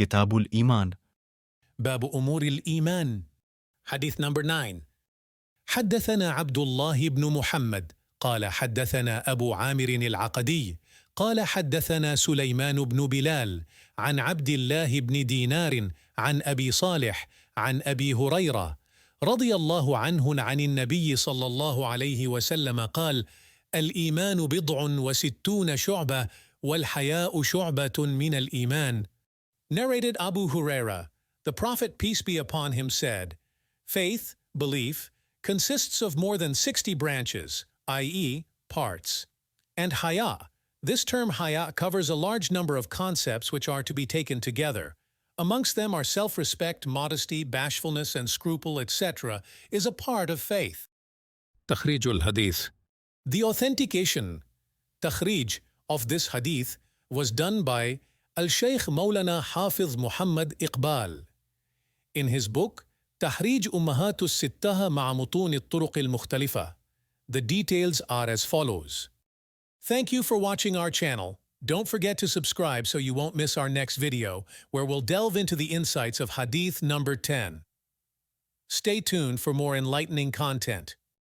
كتاب الإيمان. باب أمور الإيمان. حديث number 9. حدثنا عبد الله بن محمد قال حدثنا أبو عامر العقدي قال حدثنا سليمان بن بلال عن عبد الله بن دينار عن أبي صالح عن أبي هريرة رضي الله عنه عن النبي صلى الله عليه وسلم قال: الإيمان 60 شعبة والحياء شعبة من الإيمان. Narrated Abu Huraira. The Prophet, peace be upon him, said, Faith, belief, consists of more than 60 branches, i.e., parts. And haya, this term haya covers a large number of concepts which are to be taken together. Amongst them are self-respect, modesty, bashfulness, and scruple, etc., is a part of faith. Takhrij al-Hadith. The authentication, takhrij, of this hadith was done by Al-Shaykh Maulana Hafiz Muhammad Iqbal. In his book, تحريج أمهات الستة مع متون الطرق المختلفة. The details are as follows. Thank you for watching our channel. Don't forget to subscribe so you won't miss our next video, where we'll delve into the insights of Hadith number 10. Stay tuned for more enlightening content.